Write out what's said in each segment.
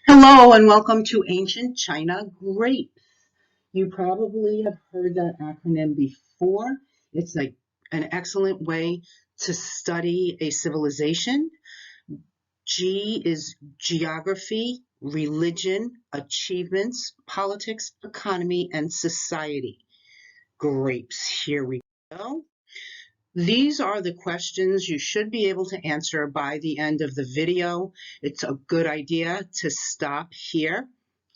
Hello and welcome to Ancient China Grapes. You probably have heard that acronym before. It's an excellent way to study a civilization. G is geography, religion, achievements, politics, economy, and society. Grapes. Here we go. These are the questions you should be able to answer by the end of the video. It's a good idea to stop here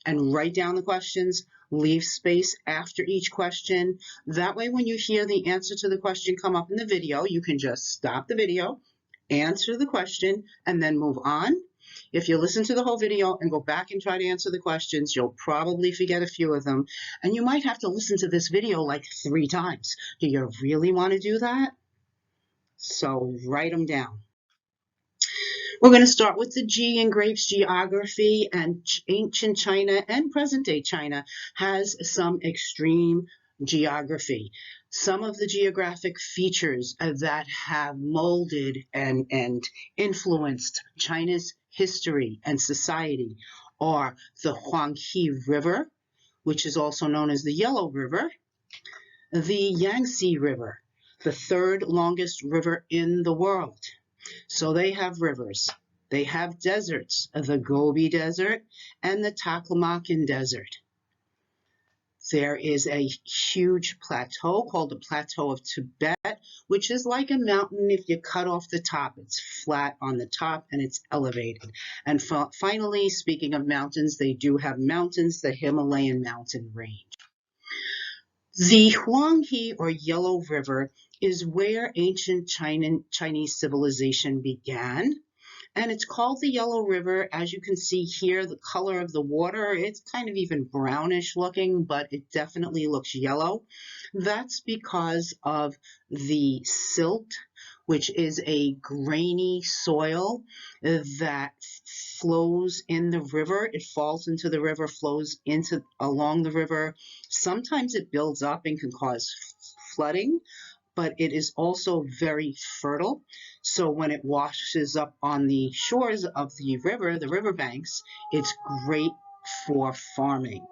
and write down the questions, leave space after each question. That way, when you hear the answer to the question come up in the video, you can just stop the video, answer the question, and then move on. If you listen to the whole video and go back and try to answer the questions, you'll probably forget a few of them, and you might have to listen to this video like 3 times. Do you really want to do that? So write them down. We're going to start with the G in grapes geography, and ancient China and present-day China has some extreme geography. Some of the geographic features that have molded and influenced China's history and society are the Huanghe River, which is also known as the Yellow River, the Yangtze River, the third longest river in the world. So they have rivers. They have deserts, the Gobi Desert and the Taklamakan Desert. There is a huge plateau called the Plateau of Tibet, which is like a mountain if you cut off the top. It's flat on the top and it's elevated. And finally, speaking of mountains, they do have mountains, the Himalayan mountain range. The Huanghe or Yellow River is where ancient Chinese civilization began, and it's called the Yellow River. As you can see here, the color of the water, it's kind of even brownish looking, but it definitely looks yellow. That's because of the silt, which is a grainy soil that flows in the river. It falls into the river, flows along the river. Sometimes it builds up and can cause flooding, but it is also very fertile. So when it washes up on the shores of the riverbanks, it's great for farming.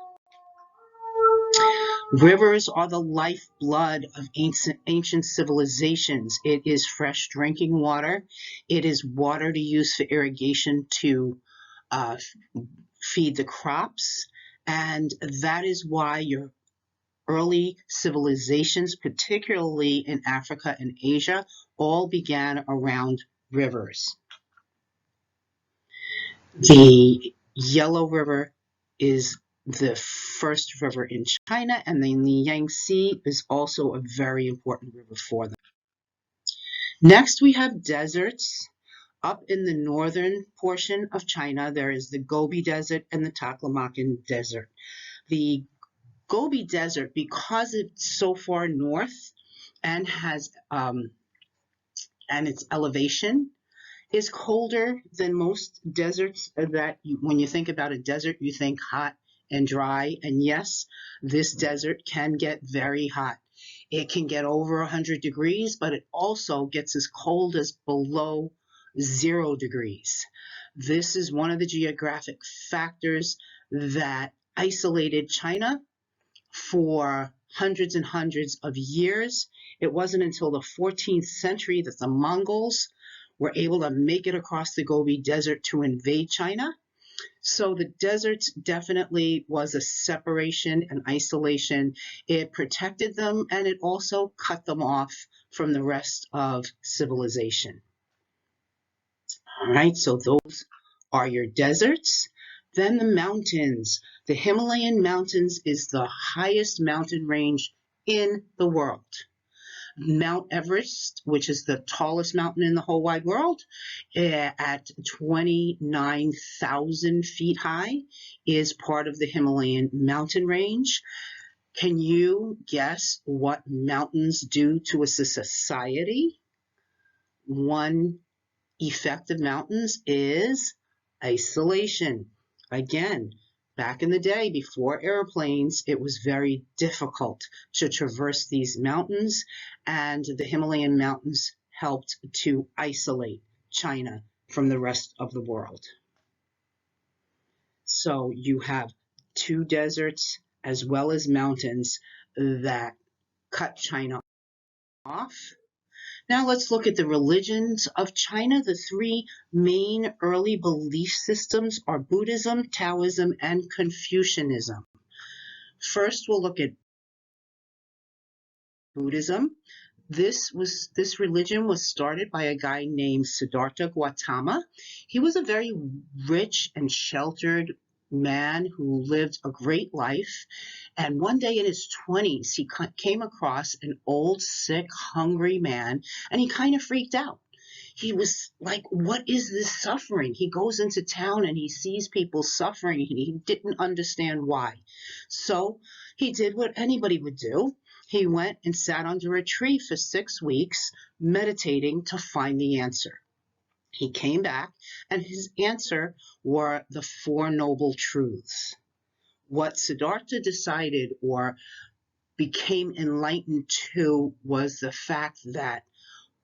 Rivers are the lifeblood of ancient civilizations. It is fresh drinking water. It is water to use for irrigation to feed the crops. And that is why your early civilizations, particularly in Africa and Asia, all began around rivers. The Yellow River is the first river in China, and then the Yangtze is also a very important river for them. Next, we have deserts. Up in the northern portion of China, there is the Gobi Desert and the Taklamakan Desert. The Gobi Desert, because it's so far north and has and its elevation is colder than most deserts that when you think about a desert, you think hot and dry. And yes, this desert can get very hot. It can get over 100 degrees, but it also gets as cold as below 0 degrees. This is one of the geographic factors that isolated China for hundreds and hundreds of years. It wasn't until the 14th century that the Mongols were able to make it across the Gobi Desert to invade China. So the deserts definitely was a separation and isolation. It protected them, and it also cut them off from the rest of civilization. All right, so those are your deserts. Then the mountains. The Himalayan mountains is the highest mountain range in the world. Mount Everest, which is the tallest mountain in the whole wide world, at 29,000 feet high, is part of the Himalayan mountain range. Can you guess what mountains do to a society? One effect of mountains is isolation. Again, back in the day, before airplanes, it was very difficult to traverse these mountains, and the Himalayan mountains helped to isolate China from the rest of the world. So you have two deserts as well as mountains that cut China off. Now let's look at the religions of China. The three main early belief systems are Buddhism, Taoism, and Confucianism. First, we'll look at Buddhism. This religion was started by a guy named Siddhartha Gautama. He was a very rich and sheltered man who lived a great life. And one day in his 20s, he came across an old, sick, hungry man, and he kind of freaked out. He was like, what is this suffering? He goes into town and he sees people suffering, and he didn't understand why. So he did what anybody would do. He went and sat under a tree for 6 weeks, meditating to find the answer. He came back, and his answer were the Four Noble Truths. What Siddhartha decided or became enlightened to was the fact that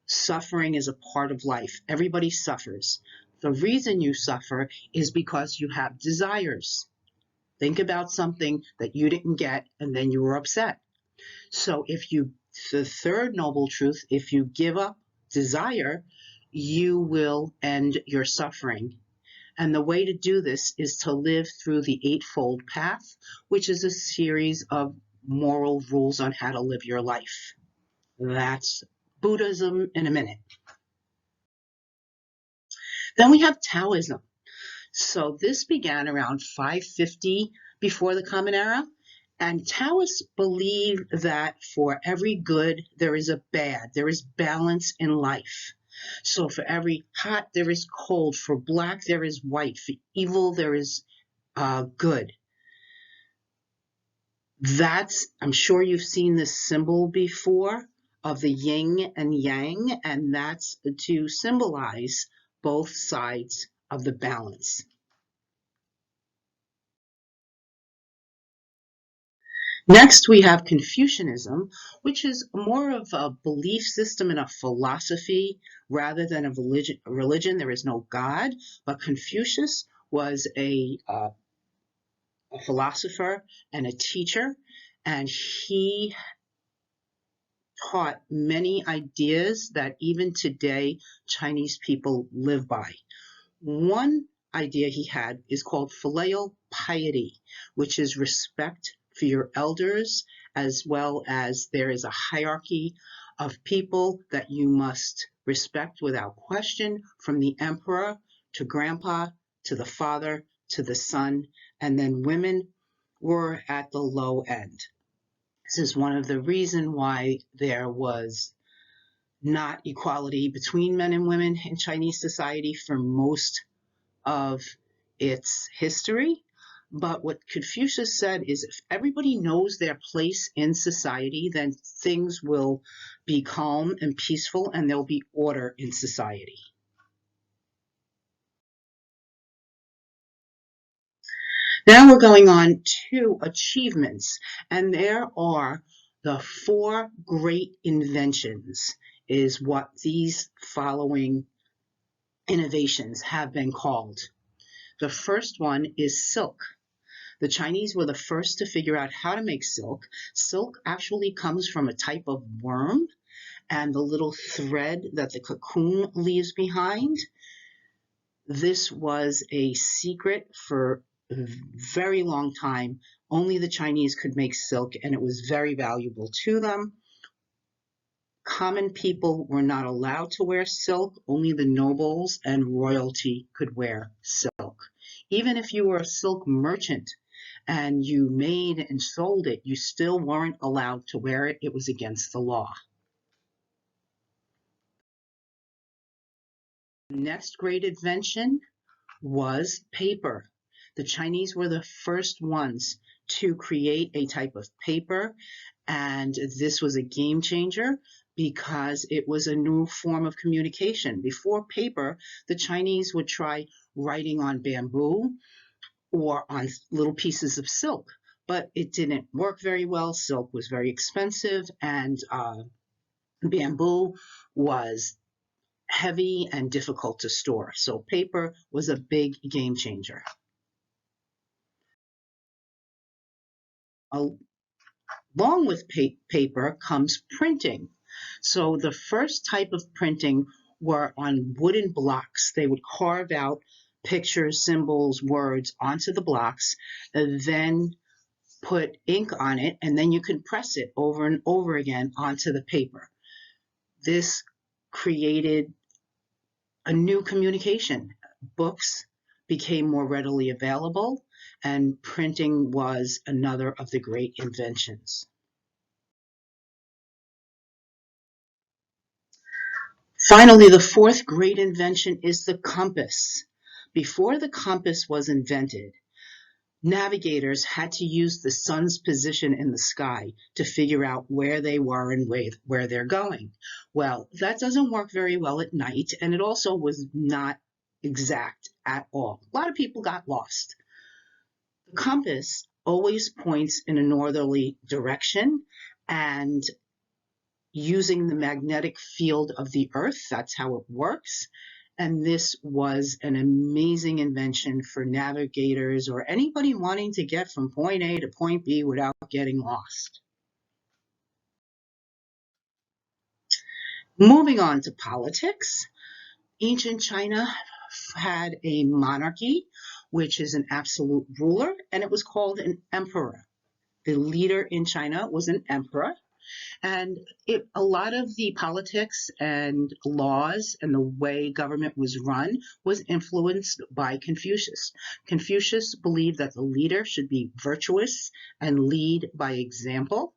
suffering is a part of life. Everybody suffers. The reason you suffer is because you have desires. Think about something that you didn't get and then you were upset. So the third noble truth, if you give up desire, you will end your suffering. And the way to do this is to live through the Eightfold Path, which is a series of moral rules on how to live your life. That's Buddhism in a minute. Then we have Taoism. So this began around 550 before the Common Era. And Taoists believe that for every good, there is a bad. There is balance in life. So for every hot, there is cold. For black, there is white. For evil, there is good. I'm sure you've seen this symbol before of the yin and yang, and that's to symbolize both sides of the balance. Next, we have Confucianism, which is more of a belief system and a philosophy rather than a religion. There is no God, but Confucius was a philosopher and a teacher, and he taught many ideas that even today Chinese people live by. One idea he had is called filial piety, which is respect for your elders, as well as there is a hierarchy of people that you must respect without question, from the emperor to grandpa to the father to the son, and then women were at the low end. This is one of the reasons why there was not equality between men and women in Chinese society for most of its history. But what Confucius said is if everybody knows their place in society, then things will be calm and peaceful, and there'll be order in society. Now we're going on to achievements, and there are the 4 great inventions is what these following innovations have been called. The first one is silk. The Chinese were the first to figure out how to make silk. Silk actually comes from a type of worm and the little thread that the cocoon leaves behind. This was a secret for a very long time. Only the Chinese could make silk, and it was very valuable to them. Common people were not allowed to wear silk. Only the nobles and royalty could wear silk. Even if you were a silk merchant and you made and sold it, you still weren't allowed to wear it. It was against the law. The next great invention was paper. The Chinese were the first ones to create a type of paper, and this was a game changer because it was a new form of communication. Before paper, the Chinese would try writing on bamboo or on little pieces of silk, but it didn't work very well. Silk was very expensive, and bamboo was heavy and difficult to store. So paper was a big game changer. along with paper comes printing. So the first type of printing were on wooden blocks. They would carve out pictures, symbols, words onto the blocks, and then put ink on it, and then you can press it over and over again onto the paper. This created a new communication. Books became more readily available, and printing was another of the great inventions. Finally, the fourth great invention is the compass. Before the compass was invented, navigators had to use the sun's position in the sky to figure out where they were and where they're going. Well, that doesn't work very well at night, and it also was not exact at all. A lot of people got lost. The compass always points in a northerly direction, and using the magnetic field of the earth, that's how it works. And this was an amazing invention for navigators or anybody wanting to get from point A to point B without getting lost. Moving on to politics, ancient China had a monarchy, which is an absolute ruler, and it was called an emperor. The leader in China was an emperor. And a lot of the politics and laws and the way government was run was influenced by Confucius. Confucius believed that the leader should be virtuous and lead by example,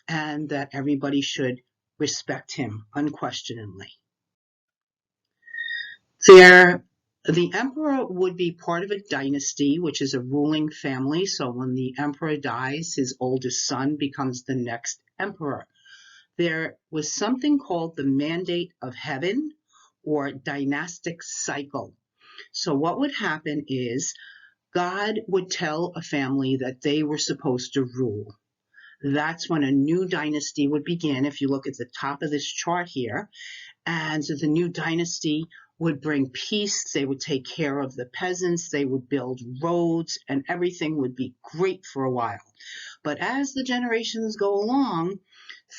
and that everybody should respect him unquestioningly. The emperor would be part of a dynasty, which is a ruling family. So when the emperor dies, his oldest son becomes the next emperor. There was something called the mandate of heaven or dynastic cycle. So what would happen is God would tell a family that they were supposed to rule. That's when a new dynasty would begin. If you look at the top of this chart here, and so the new dynasty would bring peace. They would take care of the peasants. They would build roads, and everything would be great for a while. But as the generations go along,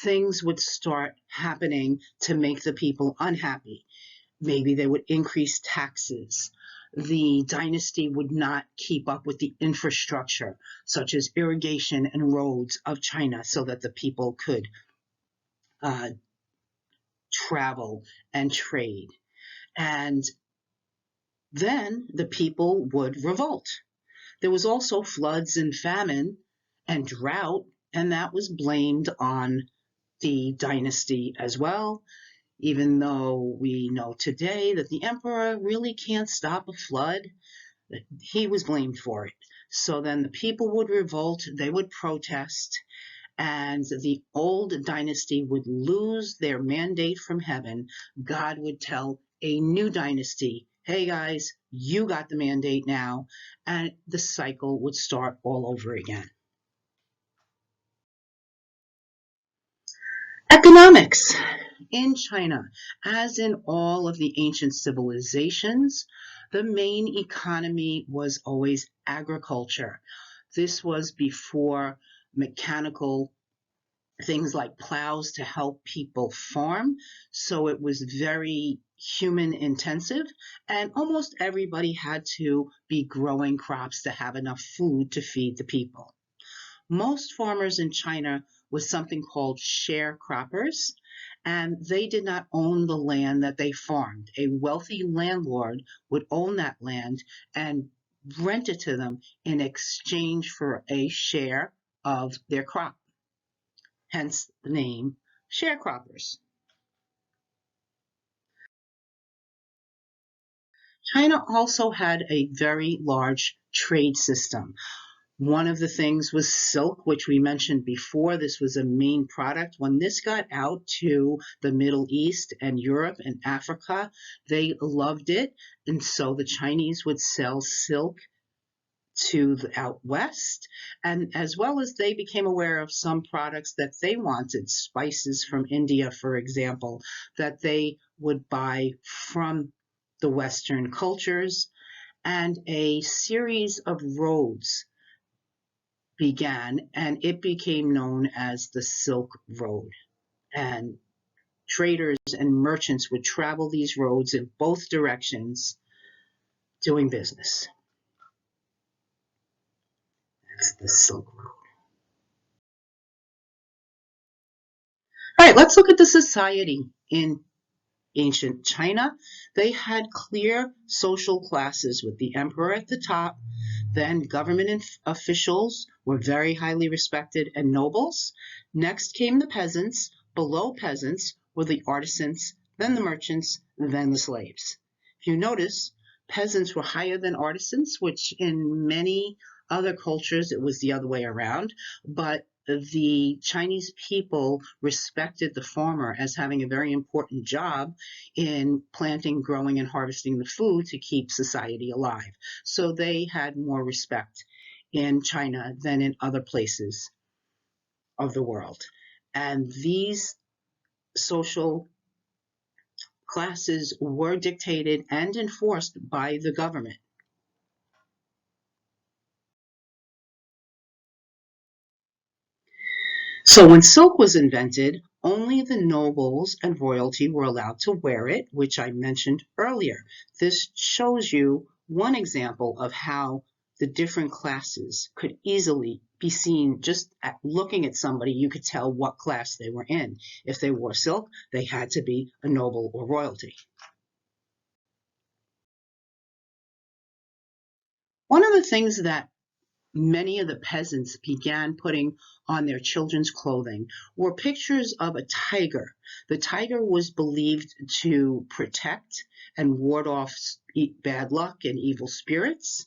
things would start happening to make the people unhappy. Maybe they would increase taxes. The dynasty would not keep up with the infrastructure, such as irrigation and roads of China, so that the people could travel and trade. And then the people would revolt. There was also floods and famine and drought, and that was blamed on the dynasty as well, even though we know today that the emperor really can't stop a flood. He was blamed for it. So then the people would revolt, they would protest, and the old dynasty would lose their mandate from heaven. God would tell a new dynasty, hey guys, you got the mandate now, and the cycle would start all over again. Economics. In China, as in all of the ancient civilizations, the main economy was always agriculture. This was before mechanical things like plows to help people farm. So it was very human intensive, and almost everybody had to be growing crops to have enough food to feed the people. Most farmers in China was something called sharecroppers, and they did not own the land that they farmed. A wealthy landlord would own that land and rent it to them in exchange for a share of their crop, hence the name sharecroppers. China also had a very large trade system. One of the things was silk, which we mentioned before. This was a main product. When this got out to the Middle East and Europe and Africa, they loved it. And so the Chinese would sell silk to the out west, and as well as they became aware of some products that they wanted, spices from India, for example, that they would buy from the Western cultures, and a series of roads began, and it became known as the Silk Road. And traders and merchants would travel these roads in both directions doing business. That's the Silk Road. All right, let's look at the society in ancient China. They had clear social classes with the emperor at the top. Then government officials were very highly respected, and nobles. Next came the peasants. Below peasants were the artisans, then the merchants, then the slaves. If you notice, peasants were higher than artisans, which in many other cultures it was the other way around. But the Chinese people respected the farmer as having a very important job in planting, growing, and harvesting the food to keep society alive. So they had more respect in China than in other places of the world. And these social classes were dictated and enforced by the government. So when silk was invented, only the nobles and royalty were allowed to wear it, which I mentioned earlier. This shows you one example of how the different classes could easily be seen. Just at looking at somebody, you could tell what class they were in. If they wore silk, they had to be a noble or royalty. One of the things that many of the peasants began putting on their children's clothing were pictures of a tiger. The tiger was believed to protect and ward off bad luck and evil spirits.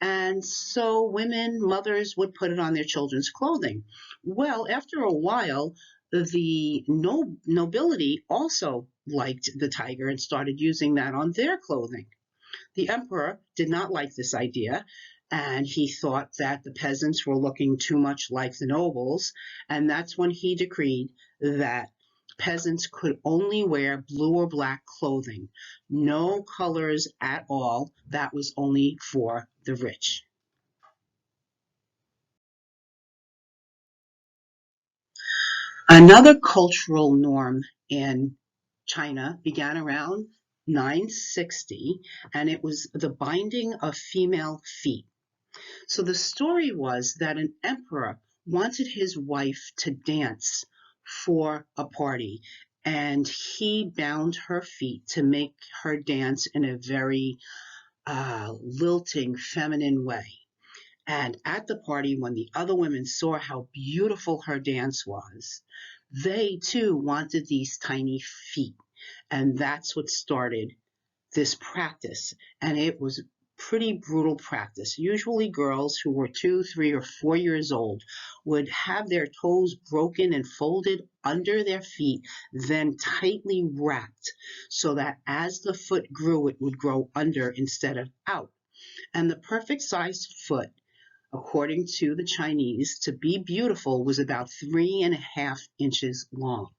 And so women, mothers would put it on their children's clothing. Well, after a while, the nobility also liked the tiger and started using that on their clothing. The emperor did not like this idea, and he thought that the peasants were looking too much like the nobles, and that's when he decreed that peasants could only wear blue or black clothing, no colors at all. That was only for the rich. Another cultural norm in China began around 960, and it was the binding of female feet. So the story was that an emperor wanted his wife to dance for a party, and he bound her feet to make her dance in a very lilting, feminine way. And at the party, when the other women saw how beautiful her dance was, they too wanted these tiny feet. And that's what started this practice. And it was pretty brutal practice. Usually girls who were 2, 3, or 4 years old would have their toes broken and folded under their feet, then tightly wrapped so that as the foot grew, it would grow under instead of out. And the perfect size foot, according to the Chinese, to be beautiful was about 3.5 inches long.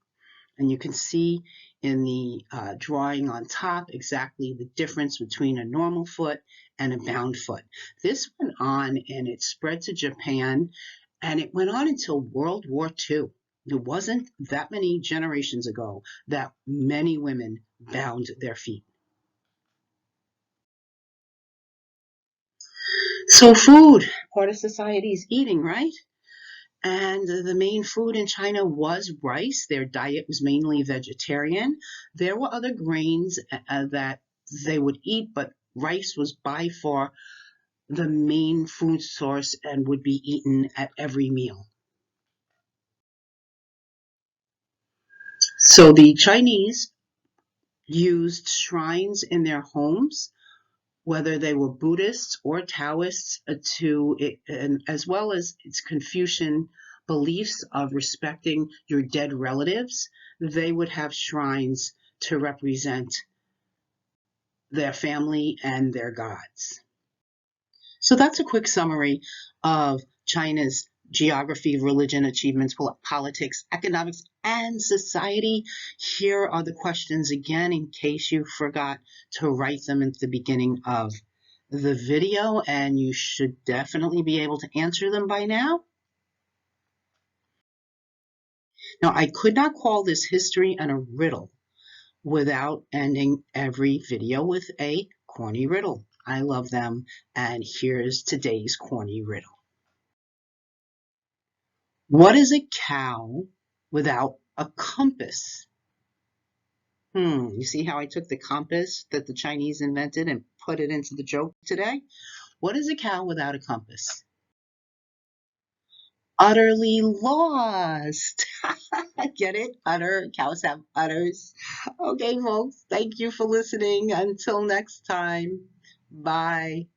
And you can see in the drawing on top exactly the difference between a normal foot and a bound foot. This went on and it spread to Japan, and it went on until World War II. It wasn't that many generations ago that many women bound their feet. So food, part of society's eating, right? And the main food in China was rice. Their diet was mainly vegetarian. There were other grains that they would eat, but rice was by far the main food source and would be eaten at every meal. So the Chinese used shrines in their homes, whether they were Buddhists or Taoists, and as well as its Confucian beliefs of respecting your dead relatives. They would have shrines to represent their family and their gods. So that's a quick summary of China's geography, religion, achievements, politics, economics, and society. Here are the questions again in case you forgot to write them at the beginning of the video, and you should definitely be able to answer them by now. Now, I could not call this history and a riddle without ending every video with a corny riddle. I love them, and here's today's corny riddle. What is a cow without a compass? You see how I took the compass that the Chinese invented and put it into the joke today? What is a cow without a compass? Utterly lost. Get it? Utter. Cows have udders. Okay, folks. Thank you for listening. Until next time. Bye.